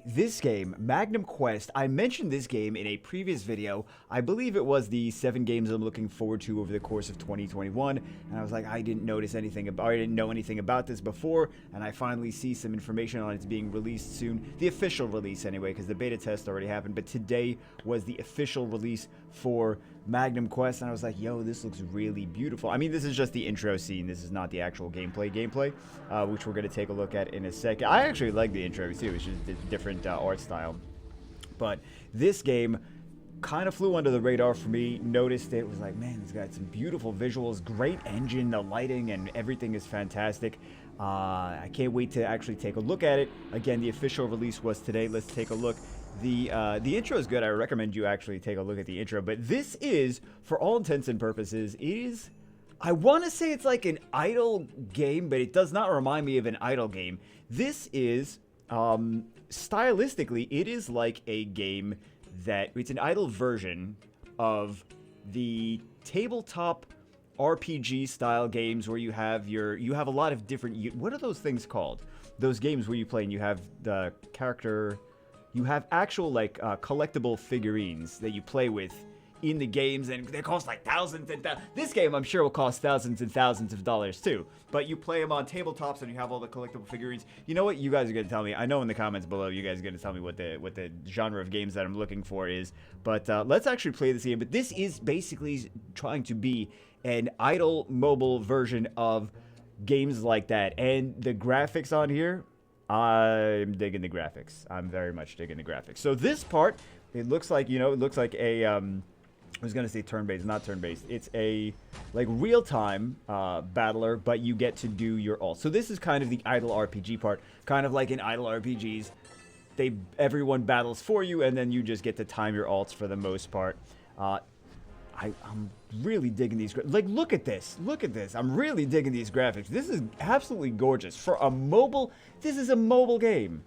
This game, Magnum Quest, I mentioned this game in a previous video. I believe it was the 7 games I'm looking forward to over the course of 2021, and I was like, I didn't know anything about this before, and I finally see some information on it's being released soon. The official release anyway, because the beta test already happened, but today was the official release for Magnum Quest, and I was like, yo, this looks really beautiful. I mean, this is just the intro scene. This is not the actual gameplay, which we're going to take a look at in a second. I actually like the intro too. It's just a different art style. But this game kind of flew under the radar for me. Noticed it, was like, man, it's got some beautiful visuals, great engine, the lighting and everything is fantastic. I can't wait to actually take a look at it. Again, the official release was today. Let's take a look. The intro is good. I recommend you actually take a look at the intro. But this is, for all intents and purposes, is, I want to say it's like an idle game, but it does not remind me of an idle game. This is, stylistically, it is like a game that, it's an idle version of the tabletop RPG style games where you have a lot of different, what are those things called? Those games where you play and you have the character, you have actual like collectible figurines that you play with in the games, and they cost like thousands and this game I'm sure will cost thousands and thousands of dollars too, but you play them on tabletops and you have all the collectible figurines. You know what you guys are going to tell me? I know in the comments below you guys are going to tell me what the genre of games that I'm looking for is, but let's actually play this game. But this is basically trying to be an idle mobile version of games like that, and the graphics on here, I'm digging the graphics. I'm very much digging the graphics. So this part, it looks like, you know, it looks like a I was gonna say turn-based, not turn-based. It's a like real-time battler, but you get to do your ult. So this is kind of the idle RPG part, kind of like in idle RPGs. Everyone battles for you, and then you just get to time your ults for the most part. I'm really digging these. Like, look at this. Look at this. I'm really digging these graphics. This is absolutely gorgeous for a mobile. This is a mobile game.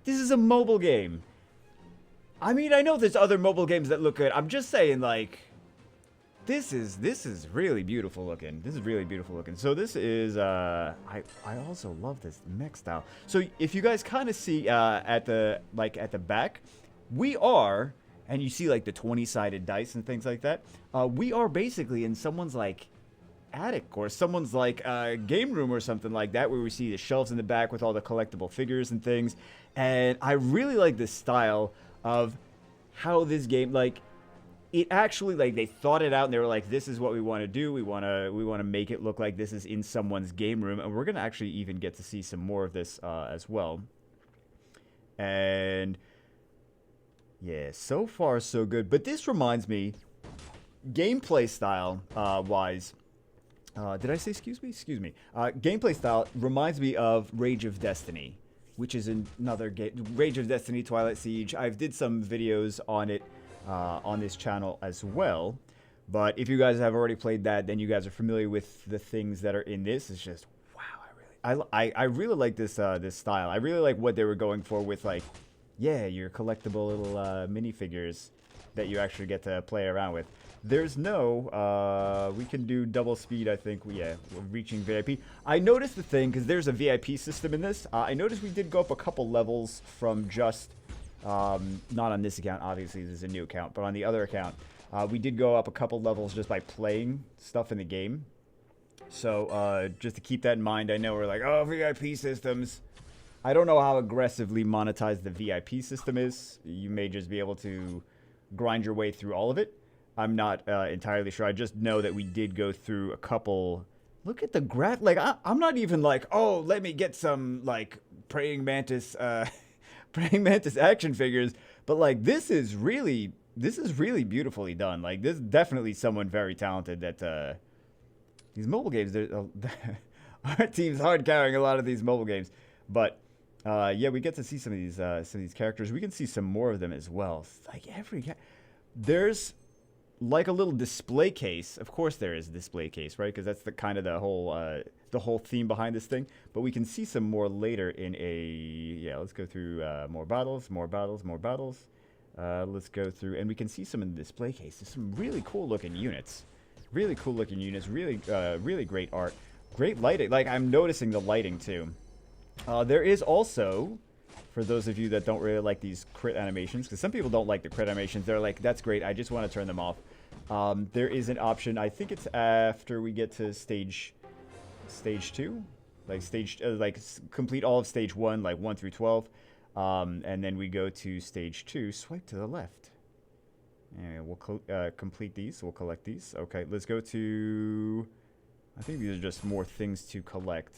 This is a mobile game. I mean, I know there's other mobile games that look good. I'm just saying, like, this is really beautiful looking. This is really beautiful looking. So this is I also love this mech style. So if you guys kind of see at the back, we are, and you see like the 20-sided dice and things like that. We are basically in someone's like attic or someone's like game room or something like that, where we see the shelves in the back with all the collectible figures and things. And I really like this style of how this game, like, it actually, like, they thought it out and they were like, this is what we want to do. We want to make it look like this is in someone's game room, and we're gonna actually even get to see some more of this as well. And yeah, so far so good. But this reminds me, gameplay style wise, did I say excuse me? Excuse me. Gameplay style reminds me of Rage of Destiny, which is another game. Rage of Destiny, Twilight Siege. I've did some videos on it on this channel as well. But if you guys have already played that, then you guys are familiar with the things that are in this. It's just, wow, I really like this this style. I really like what they were going for with, like, yeah, your collectible little minifigures that you actually get to play around with. There's no, we can do double speed, I think. Yeah, we're reaching VIP. I noticed the thing, because there's a VIP system in this. I noticed we did go up a couple levels from just, not on this account, obviously, this is a new account, but on the other account, we did go up a couple levels just by playing stuff in the game. So, just to keep that in mind, I know we're like, oh, VIP systems. I don't know how aggressively monetized the VIP system is. You may just be able to grind your way through all of it. I'm not entirely sure. I just know that we did go through a couple. Look at the graph. Like, I'm not even like, oh, let me get some, like, praying mantis action figures. But, like, this is really beautifully done. Like, this is definitely someone very talented that, these mobile games, our team's hard carrying a lot of these mobile games. But, yeah, we get to see some of these characters. We can see some more of them as well. Like, there's like a little display case. Of course there is a display case, right? Because that's the kind of the whole theme behind this thing. But we can see some more later in a, yeah, let's go through more battles. Let's go through, and we can see some in the display case. There's some really cool looking units. Really great art. Great lighting. Like, I'm noticing the lighting too. There is also, for those of you that don't really like these crit animations, because some people don't like the crit animations. They're like, that's great, I just want to turn them off. There is an option, I think it's after we get to stage 2, like complete all of stage 1, like 1 through 12, and then we go to stage 2, swipe to the left. And we'll complete these, we'll collect these. Okay, let's go to, I think these are just more things to collect.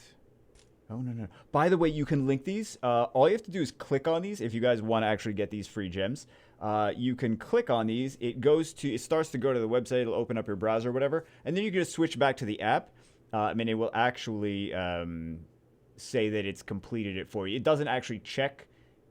Oh, no. By the way, you can link these. All you have to do is click on these if you guys want to actually get these free gems. You can click on these. It starts to go to the website. It'll open up your browser or whatever. And then you can just switch back to the app. It will actually say that it's completed it for you. It doesn't actually check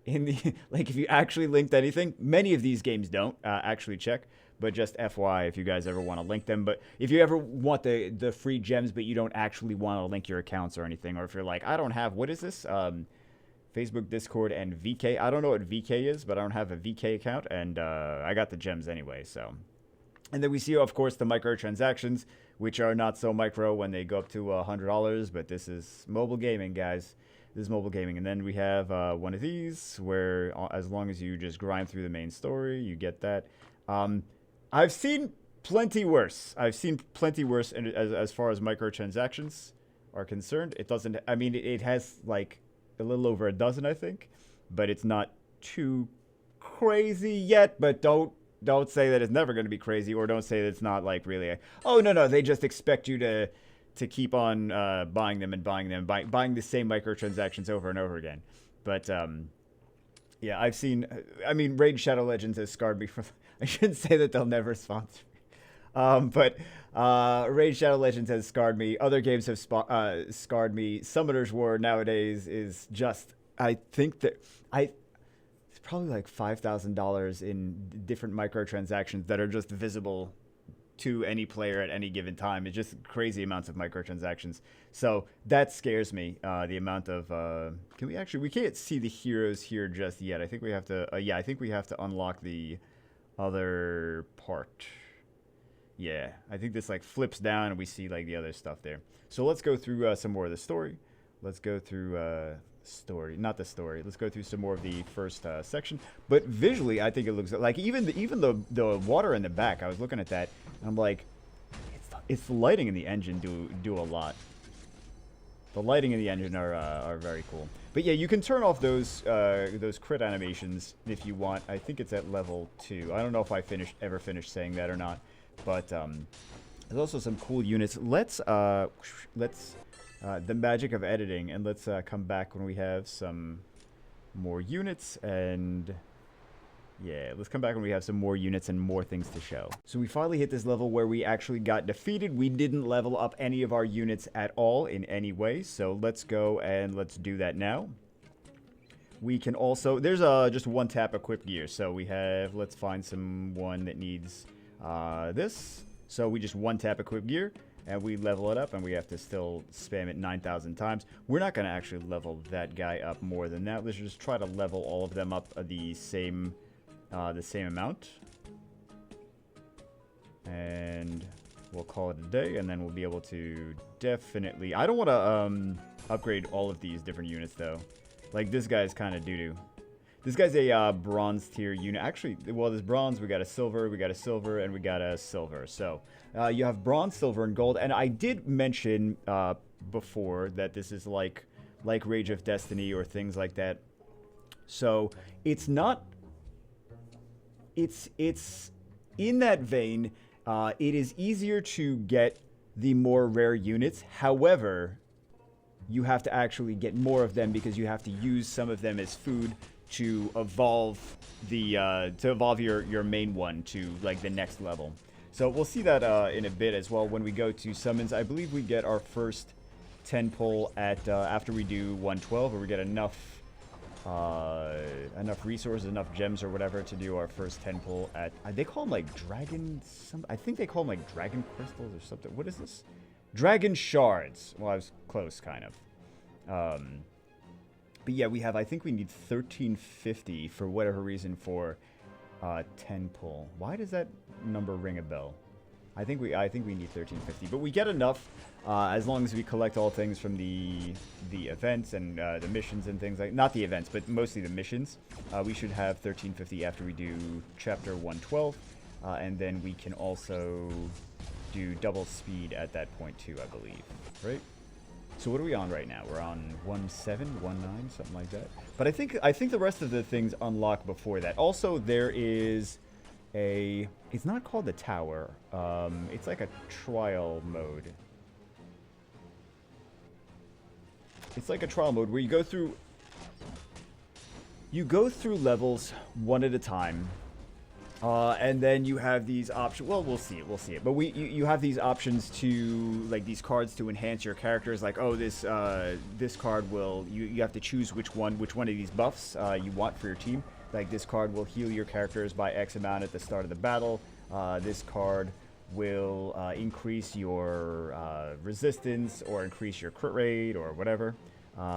in the... like, if you actually linked anything, many of these games don't actually check. But just FYI, if you guys ever want to link them. But if you ever want the free gems, but you don't actually want to link your accounts or anything, or if you're like, I don't have, what is this? Facebook, Discord, and VK. I don't know what VK is, but I don't have a VK account, and I got the gems anyway, so. And then we see, of course, the microtransactions, which are not so micro when they go up to $100, but this is mobile gaming, guys. This is mobile gaming. And then we have one of these, where as long as you just grind through the main story, you get that. I've seen plenty worse. As far as microtransactions are concerned. It doesn't, I mean, it has like a little over a dozen, I think, but it's not too crazy yet. But don't say that it's never going to be crazy, or don't say that it's not like really oh, no, they just expect you to keep on buying them, buying the same microtransactions over and over again. But yeah, I've seen, I mean, Raid Shadow Legends has scarred me from, I shouldn't say that they'll never sponsor me. But Raid Shadow Legends has scarred me. Other games have scarred me. Summoner's War nowadays is just, I think that, it's probably like $5,000 in different microtransactions that are just visible to any player at any given time. It's just crazy amounts of microtransactions. So that scares me, the amount of, we can't see the heroes here just yet. I think we have to, I think we have to unlock the other part. Yeah, I think this like flips down and we see like the other stuff there. So let's go through some more of the story. Let's go through let's go through some more of the first section. But visually, I think it looks like even the water in the back. I was looking at that and I'm like, it's the lighting in the engine do a lot. The lighting in the engine are very cool. But yeah, you can turn off those crit animations if you want. I think it's at level 2. I don't know if I ever finished saying that or not. But there's also some cool units. Let's the magic of editing, and let's come back when we have some more units, and yeah, let's come back when we have some more units and more things to show. So we finally hit this level where we actually got defeated. We didn't level up any of our units at all in any way, so let's go and let's do that now. We can also, there's just one tap equip gear, so we have, let's find one that needs this. So we just one tap equip gear, and we level it up, and we have to still spam it 9,000 times. We're not going to actually level that guy up more than that. Let's just try to level all of them up the same amount. And we'll call it a day, and then we'll be able to definitely... I don't want to upgrade all of these different units, though. Like, this guy's kind of doo-doo. This guy's a bronze tier unit. Actually, well, there's bronze, we got a silver, and we got a silver. So, you have bronze, silver, and gold. And I did mention before that this is like Rage of Destiny or things like that. So, it's not... It's in that vein. It is easier to get the more rare units. However, you have to actually get more of them because you have to use some of them as food to evolve your main one to like the next level. So we'll see that in a bit as well when we go to summons. I believe we get our first 10 pull at after we do 112, where we get enough resources, enough gems or whatever to do our first 10 pull at, they call them like dragon, I think they call them like dragon crystals or something. What is this? Dragon shards. Well, I was close, kind of. But yeah, we have, I think we need 1350 for whatever reason for 10 pull. Why does that number ring a bell? I think we need 1350, but we get enough as long as we collect all things from the events and the missions and things like, not the events, but mostly the missions. We should have 1350 after we do chapter 112, and then we can also do double speed at that point too, I believe, right? So what are we on right now? We're on 1.7, 1.9, something like that. But I think the rest of the things unlock before that. Also, there is a, it's not called the tower. It's like a trial mode. It's like a trial mode where you go through levels one at a time. And then you have these options. Well, we'll see it. But you have these options to, like, these cards to enhance your characters. Like, oh, this card will, you have to choose which one of these buffs you want for your team. Like, this card will heal your characters by X amount at the start of the battle. This card will increase your resistance or increase your crit rate or whatever.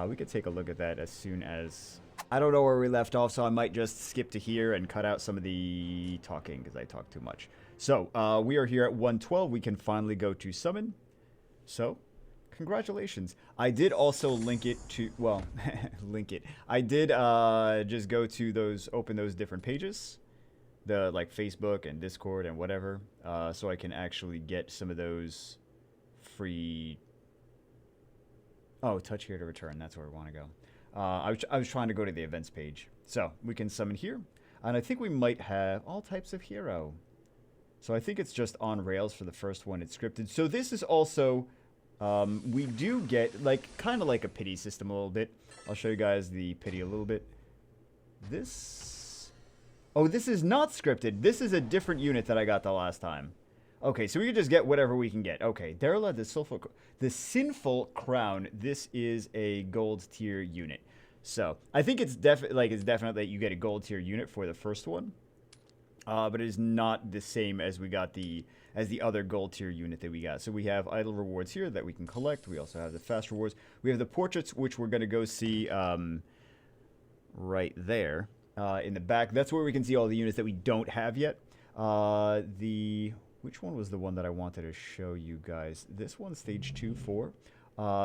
We could take a look at that as soon as... I don't know where we left off, so I might just skip to here and cut out some of the talking because I talk too much. So, we are here at 112. We can finally go to summon. So, congratulations. I did also link it to, well, link it. I did just go to those, open those different pages. The, like, Facebook and Discord and whatever. So I can actually get some of those free... Oh, touch here to return. That's where we want to go. I was trying to go to the events page. So, we can summon here. And I think we might have all types of hero. So, I think it's just on rails for the first one. It's scripted. So, this is also... we do get, like, kind of like a pity system a little bit. I'll show you guys the pity a little bit. This... Oh, this is not scripted. This is a different unit that I got the last time. Okay, so we can just get whatever we can get. Okay, Darla, the Sinful Crown. This is a gold tier unit. So, I think it's definitely that you get a gold tier unit for the first one. But it is not the same as we got as the other gold tier unit that we got. So we have idle rewards here that we can collect. We also have the fast rewards. We have the portraits, which we're going to go see right there in the back. That's where we can see all the units that we don't have yet. Which one was the one that I wanted to show you guys? This one, stage 2, 4,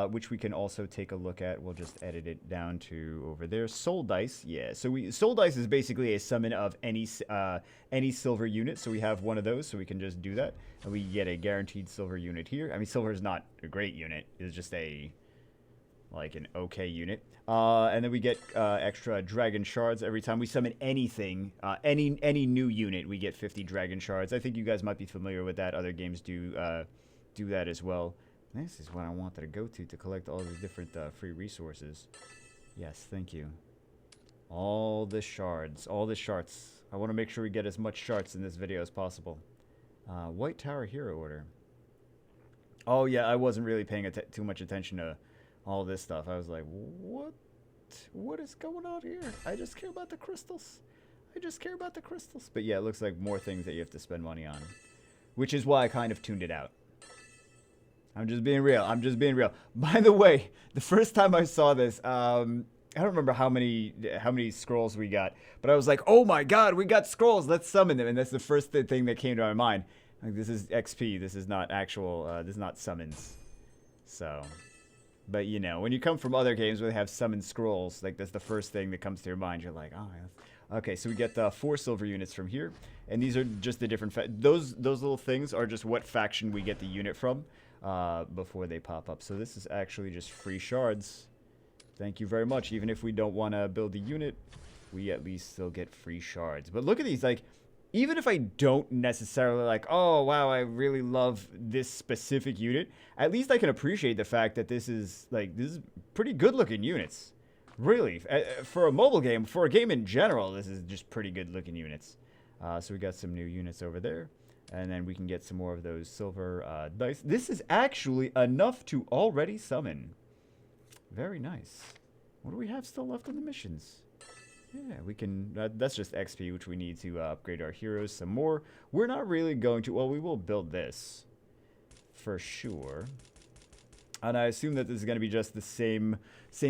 which we can also take a look at. We'll just edit it down to over there. Soul Dice, yeah. So Soul Dice is basically a summon of any silver unit. So we have one of those, so we can just do that. And we get a guaranteed silver unit here. I mean, silver is not a great unit. It's just an okay unit. And then we get extra dragon shards every time we summon anything, any new unit. We get 50 dragon shards. I think you guys might be familiar with that. Other games do that as well. This is what I wanted to go to collect all the different free resources. Yes, thank you. All the shards. I want to make sure we get as much shards in this video as possible. White Tower Hero Order. Oh yeah, I wasn't really paying too much attention to all this stuff. I was like, what is going on here? I just care about the crystals. But yeah, it looks like more things that you have to spend money on, which is why I kind of tuned it out. I'm just being real. By the way, the first time I saw this, I don't remember how many scrolls we got, but I was like, oh my god, we got scrolls. Let's summon them. And that's the first thing that came to my mind. Like, this is XP. This is not actual, this is not summons. So... But, you know, when you come from other games where they have summoned scrolls, like, that's the first thing that comes to your mind. You're like, oh, yeah. Okay, so we get 4 silver units from here. And these are just the different... Those little things are just what faction we get the unit from before they pop up. So this is actually just free shards. Thank you very much. Even if we don't want to build a unit, we at least still get free shards. But look at these, like... Even if I don't necessarily like, oh, wow, I really love this specific unit, at least I can appreciate the fact that this is pretty good-looking units. Really. For a mobile game, for a game in general, this is just pretty good-looking units. So we got some new units over there. And then we can get some more of those silver dice. This is actually enough to already summon. Very nice. What do we have still left on the missions? Yeah, we can, that's just XP, which we need to upgrade our heroes some more. We're not really going to, well, we will build this for sure. And I assume that this is going to be just the same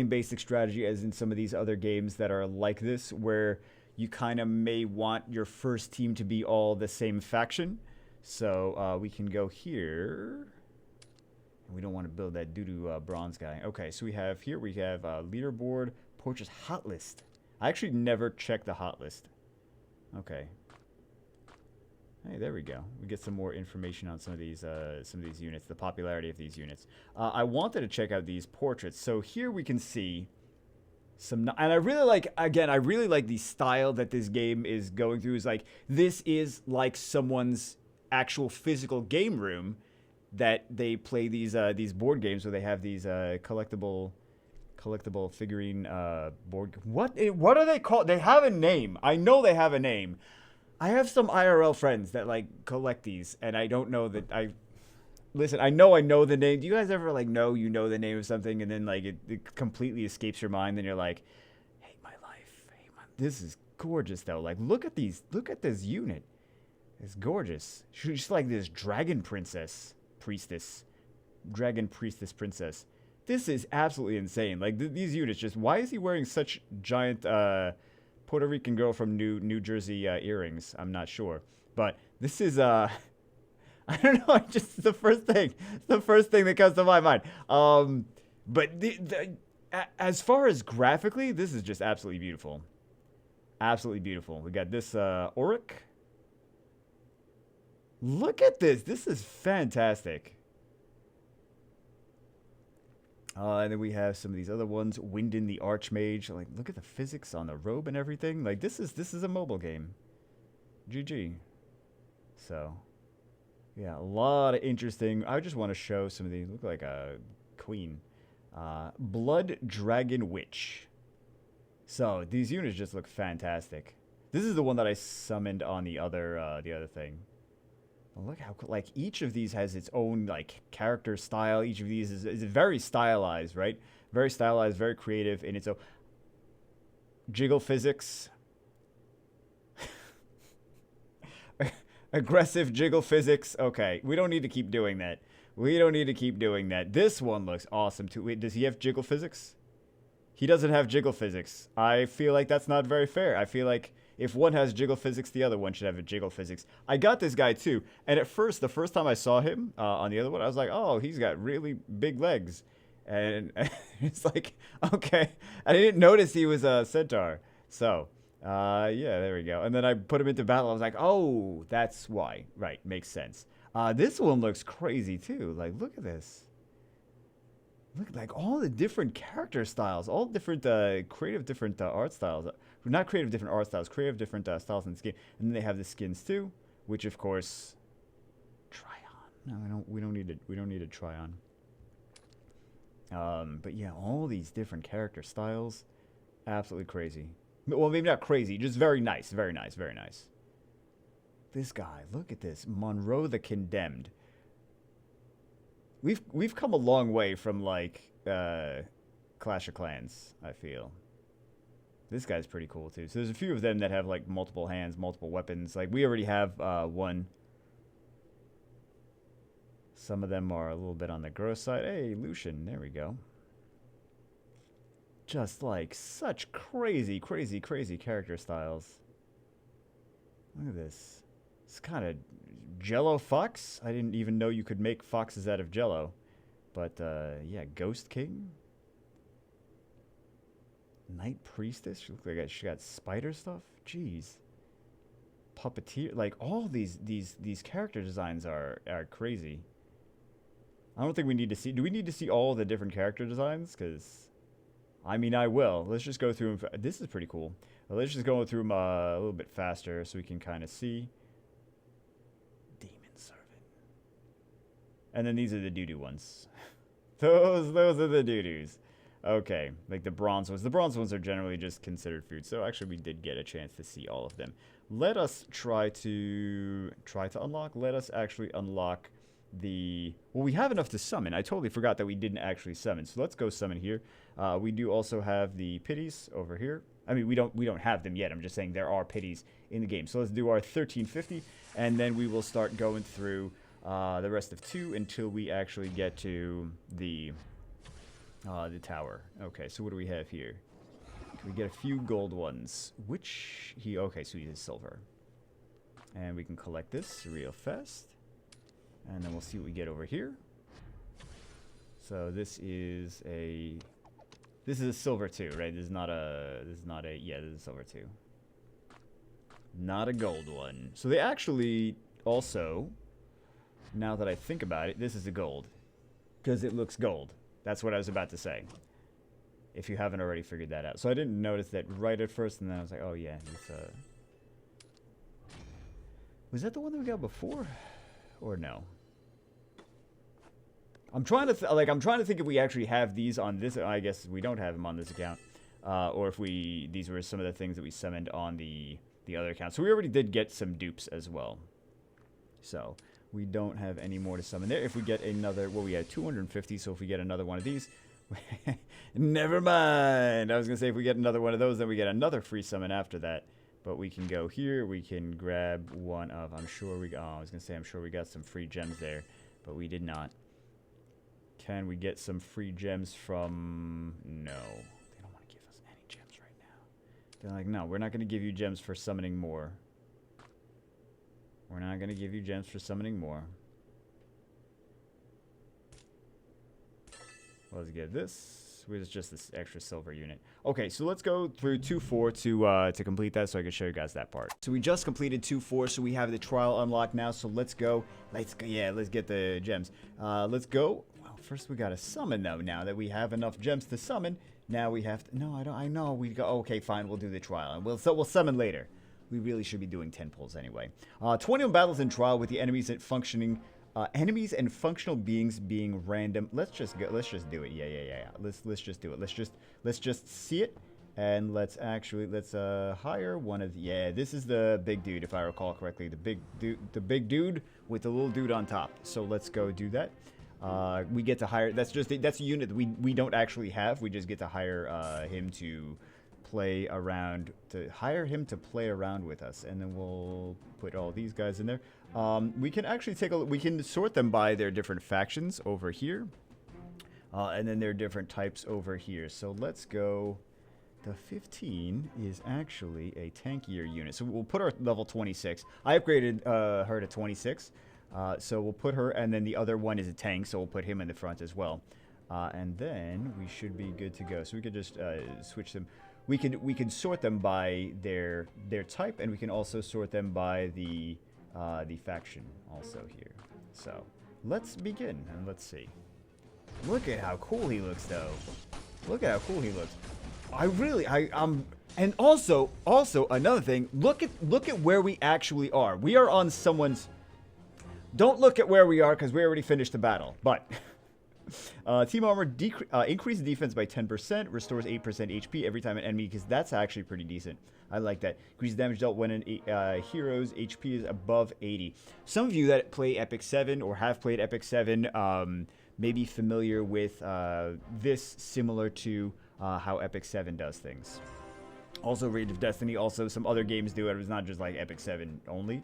basic strategy as in some of these other games that are like this, where you kind of may want your first team to be all the same faction. So we can go here. We don't want to build that doo-doo bronze guy. Okay, so we have leaderboard, portraits, hot list. I actually never checked the hot list. Okay. Hey, there we go. We get some more information on some of these units, the popularity of these units. I wanted to check out these portraits. So here we can see some, and I really like the style that this game is going through. Is like, this is like someone's actual physical game room that they play these board games where they have these collectible figurine board. What are they called? They have a name. I know they have a name. I have some IRL friends that like collect these, and I don't know that I. Listen, I know the name. Do you guys ever like know the name of something, and then like it completely escapes your mind, and you're like, hate my life, this is gorgeous though. Like, look at this unit. It's gorgeous. She's like this dragon princess. Dragon priestess princess. This is absolutely insane. Like these units, just why is he wearing such giant Puerto Rican girl from New Jersey earrings? I'm not sure, but this is I don't know. Just the first thing that comes to my mind. But as far as graphically, this is just absolutely beautiful. Absolutely beautiful. We got this Auric. Look at this. This is fantastic. And then we have some of these other ones. Wyndon the Archmage. Like, look at the physics on the robe and everything. Like, this is a mobile game. GG. So, yeah, a lot of interesting. I just want to show some of these. Look like a queen. Blood Dragon Witch. So, these units just look fantastic. This is the one that I summoned on the other thing. Look how, like, each of these has its own, like, character style. Each of these is very stylized, right? Very stylized, very creative in its own. Jiggle physics. Aggressive jiggle physics. Okay, we don't need to keep doing that. This one looks awesome, too. Wait, does he have jiggle physics? He doesn't have jiggle physics. I feel like that's not very fair. I feel like if one has jiggle physics, the other one should have a jiggle physics. I got this guy too, and at first, the first time I saw him on the other one, I was like, oh, he's got really big legs. And it's like, okay. I didn't notice he was a centaur. So, yeah, there we go. And then I put him into battle. I was like, oh, that's why. Right, makes sense. This one looks crazy too. Like, look at this. Look, like all the different character styles, all different creative different art styles. Not creative different art styles, creative different styles in the skin. And then they have the skins too, which of course try on. No, we don't need to try on. But yeah, all these different character styles, absolutely crazy. Well, maybe not crazy, just very nice, very nice, very nice. This guy, look at this, Monroe the Condemned. We've come a long way from like Clash of Clans, I feel. This guy's pretty cool too. So there's a few of them that have like multiple hands, multiple weapons. Like we already have one. Some of them are a little bit on the gross side. Hey, Lucian, there we go. Just like such crazy, crazy, crazy character styles. Look at this. It's kind of Jello fox. I didn't even know you could make foxes out of Jello. But yeah, Ghost King. Night Priestess. She looks like she got spider stuff. Jeez. Puppeteer. Like all these character designs are crazy. I don't think we need to see. Do we need to see all the different character designs? Because, I mean, I will. Let's just go through them. This is pretty cool. Let's just go through them a little bit faster so we can kind of see. Demon Servant. And then these are the doo-doo ones. those are the doo-doos. Okay, like the bronze ones. The bronze ones are generally just considered food. So actually, we did get a chance to see all of them. Let us try to unlock. Let us actually unlock the. Well, we have enough to summon. I totally forgot that we didn't actually summon. So let's go summon here. We do also have the pities over here. I mean, we don't have them yet. I'm just saying there are pities in the game. So let's do our 1350, and then we will start going through the rest of 2 until we actually get to the tower. Okay, so what do we have here? Can we get a few gold ones? Okay, so he is silver. And we can collect this real fast. And then we'll see what we get over here. So this is a silver 2, right? This is not a, yeah, this is a silver 2. Not a gold one. So they actually also, now that I think about it, this is a gold. Because it looks gold. That's what I was about to say. If you haven't already figured that out. So I didn't notice that right at first, and then I was like, oh yeah, it's was that the one that we got before? Or no? I'm trying to think if we actually have these on this. I guess we don't have them on this account, or if these were some of the things that we summoned on the other account. So we already did get some dupes as well. So we don't have any more to summon there. If we get another, well, we had 250. So if we get another one of these, never mind. I was gonna say if we get another one of those, then we get another free summon after that. But we can go here. We can grab one of. I'm sure we. Oh, I was gonna say I'm sure we got some free gems there, but we did not. Can we get some free gems from... No. They don't want to give us any gems right now. They're like, no, we're not going to give you gems for summoning more. We're not going to give you gems for summoning more. Let's get this. It's just this extra silver unit. Okay, so let's go through 2-4 to complete that so I can show you guys that part. So we just completed 2-4, so we have the trial unlocked now. So let's go. Yeah, let's get the gems. Let's go. First, we gotta summon though. Now that we have enough gems to summon, now we have to. No, I don't. I know. We go. Okay, fine. We'll do the trial, and we'll summon later. We really should be doing 10 pulls anyway. 21 battles in trial with the enemies and functioning enemies and functional beings being random. Let's just go. Let's just do it. Yeah. Let's just do it. Let's just see it, and let's hire one of. Yeah, this is the big dude, if I recall correctly. The big dude with the little dude on top. So let's go do that. We get to hire. That's a unit that we don't actually have. We just get to hire him to play around. To hire him to play around with us, and then we'll put all these guys in there. We can actually take a look. We can sort them by their different factions over here, and then their different types over here. So let's go. The 15 is actually a tankier unit, so we'll put her at level 26. I upgraded her to 26. So we'll put her, and then the other one is a tank, so we'll put him in the front as well. And then we should be good to go. So we could just switch them. We can sort them by their type, and we can also sort them by the faction also here. So let's begin, and let's see. Look at how cool he looks, though. Look at how cool he looks. And also another thing. Look at where we actually are. We are on someone's. Don't look at where we are because we already finished the battle. But team armor increases defense by 10%, restores 8% HP every time an enemy, because that's actually pretty decent. I like that. Increases damage dealt when an hero's HP is above 80. Some of you that play Epic 7 or have played Epic 7 may be familiar with this, similar to how Epic 7 does things. Also, Rage of Destiny, also some other games do it. It's not just like Epic 7 only.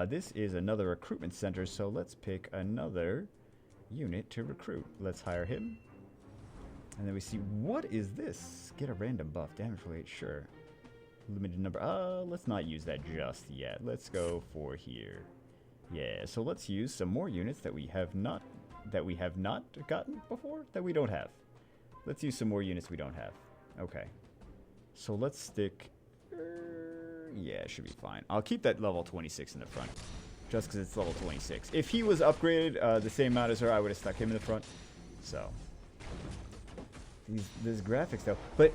This is another recruitment center, so let's pick another unit to recruit. Let's hire him. And then we see, what is this? Get a random buff. Damage rate, sure. Limited number. Let's not use that just yet. Let's go for here. Yeah, so let's use some more units that we have not gotten before, that we don't have. Let's use some more units we don't have. Okay. So let's stick... yeah, it should be fine. I'll keep that level 26 in the front, just because it's level 26. If he was upgraded the same amount as her, I would have stuck him in the front. So, these graphics though. But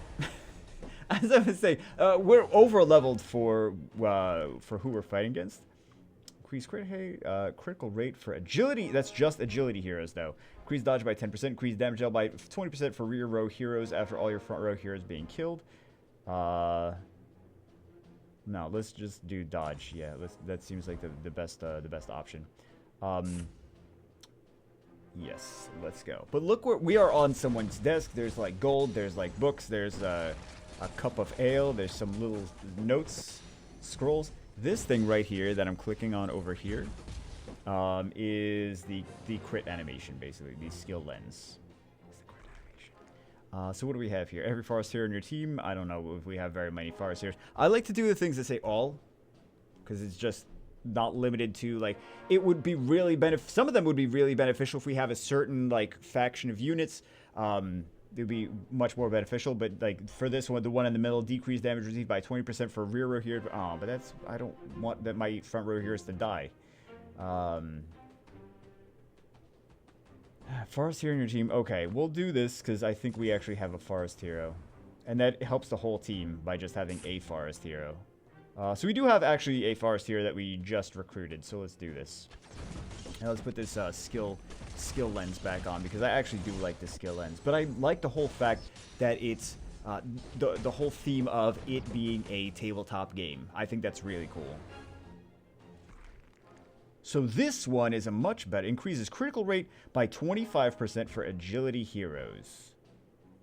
as I was saying, we're over-leveled for who we're fighting against. Increase critical rate for agility. That's just agility heroes though. Increase dodge by 10%. Increase damage dealt by 20% for rear row heroes after all your front row heroes being killed. No, let's just do dodge. Yeah, that seems like the best option. Yes, let's go. But look, where we are on someone's desk. There's like gold. There's like books. There's a cup of ale. There's some little notes, scrolls. This thing right here that I'm clicking on over here is the crit animation, basically, the skill lens. So what do we have here? Every forest hero in your team. I don't know if we have very many forest heroes. I like to do the things that say all, because it's just not limited to, like, it would be really some of them would be really beneficial if we have a certain, like, faction of units. It would be much more beneficial, but, like, for this one, the one in the middle, decrease damage received by 20% for rear row here. Oh, but that's, I don't want that my front row heroes to die. Forest hero in your team. Okay, we'll do this because I think we actually have a forest hero. And that helps the whole team by just having a forest hero. So we do have actually a forest hero that we just recruited, so let's do this. Now let's put this skill lens back on, because I actually do like the skill lens. But I like the whole fact that it's the whole theme of it being a tabletop game. I think that's really cool. So this one is a much better. Increases critical rate by 25% for agility heroes.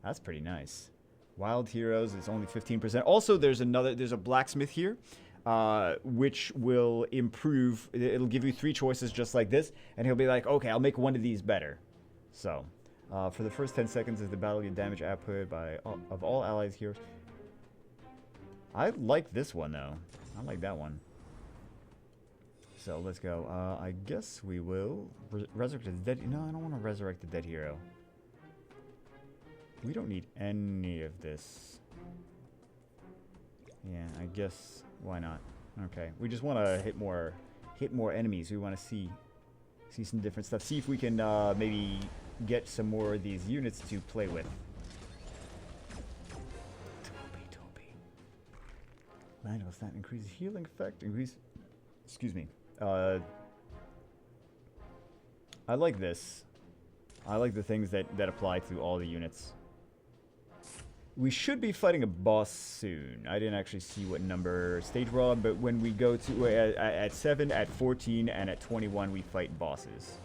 That's pretty nice. Wild heroes is only 15%. Also, there's a blacksmith here, which will improve. It'll give you 3 choices just like this, and he'll be like, okay, I'll make one of these better. So, for the first 10 seconds of the battle, your damage output of all allies heroes. I like this one though. I like that one. So let's go. I guess we will resurrect the dead. No, I don't want to resurrect the dead hero. We don't need any of this. Yeah, I guess why not? Okay, we just want to hit more enemies. We want to see some different stuff. See if we can maybe get some more of these units to play with. Toby. Manual stat increases healing effect. Excuse me. I like this. I like the things that apply to all the units. We should be fighting a boss soon. I didn't actually see what number stage we're on, but when we go to at 7, at 14, and at 21, we fight bosses.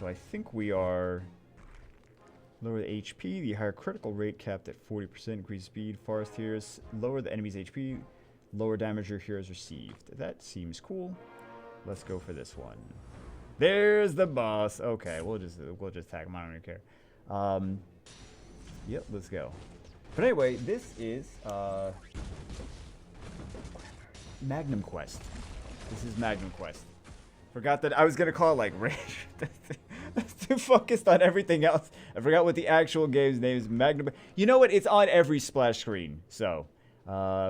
So I think we are lower the HP, the higher critical rate capped at 40%, increase speed, forest heroes, lower the enemy's HP, lower damage your heroes received. That seems cool. Let's go for this one. There's the boss. Okay, we'll just tag him. I don't even care. Yep, let's go. But anyway, this is Magnum Quest. This is Magnum Quest. Forgot that I was gonna call it like Rage. That's too focused on everything else. I forgot what the actual game's name is. Magnum. You know what? It's on every splash screen. So,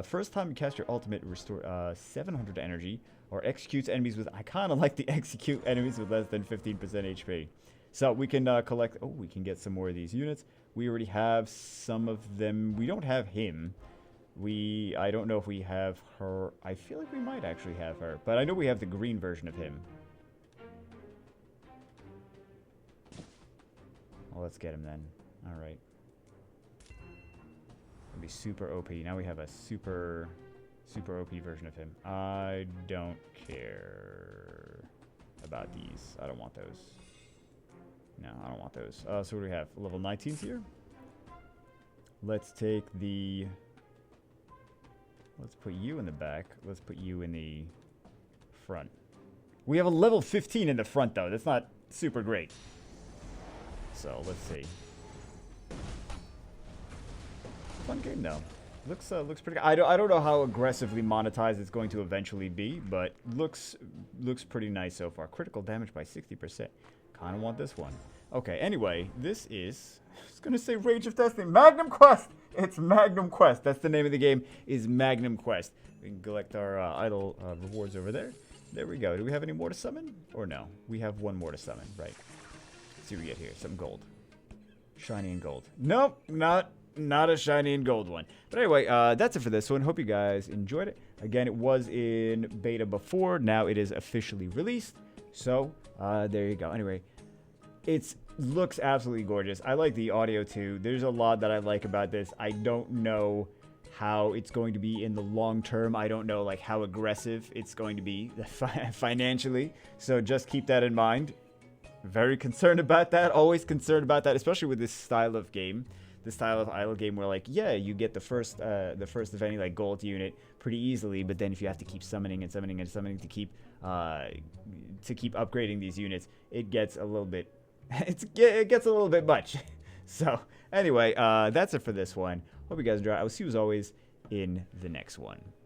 first time you cast your ultimate, restore 700 energy, or executes enemies with. I kind of like the execute enemies with less than 15% HP. So we can collect. Oh, we can get some more of these units. We already have some of them. We don't have him. I don't know if we have her. I feel like we might actually have her, but I know we have the green version of him. Well, let's get him then. All right. It'll be super OP. Now we have a super OP version of him. I don't care about these. I don't want those. No, I don't want those. So what do we have? Level 19s here. Let's take the. Let's put you in the back. Let's put you in the front. We have a level 15 in the front, though. That's not super great. So let's see. Fun game, though. Looks pretty good. I don't know how aggressively monetized it's going to eventually be, but looks pretty nice so far. Critical damage by 60%. Kind of want this one. Okay, anyway, this is. I was gonna say Rage of Destiny. Magnum Quest! It's Magnum Quest. That's the name of the game, is Magnum Quest. We can collect our idle rewards over there. There we go. Do we have any more to summon? Or no? We have one more to summon, right. Let's see what we get here. Some gold. Shiny and gold. Nope, not a shiny and gold one. But anyway, that's it for this one. Hope you guys enjoyed it. Again, it was in beta before. Now it is officially released. So, there you go. Anyway, it looks absolutely gorgeous. I like the audio too. There's a lot that I like about this. I don't know how it's going to be in the long term. I don't know like how aggressive it's going to be financially. So just keep that in mind. Very concerned about that. Always concerned about that, especially with this style of game. The style of idle game where, like, yeah, you get the first of any like gold unit pretty easily, but then if you have to keep summoning and summoning and summoning to keep upgrading these units, it gets a little bit it gets a little bit much. So anyway, that's it for this one. Hope you guys enjoy. I will see you as always in the next one.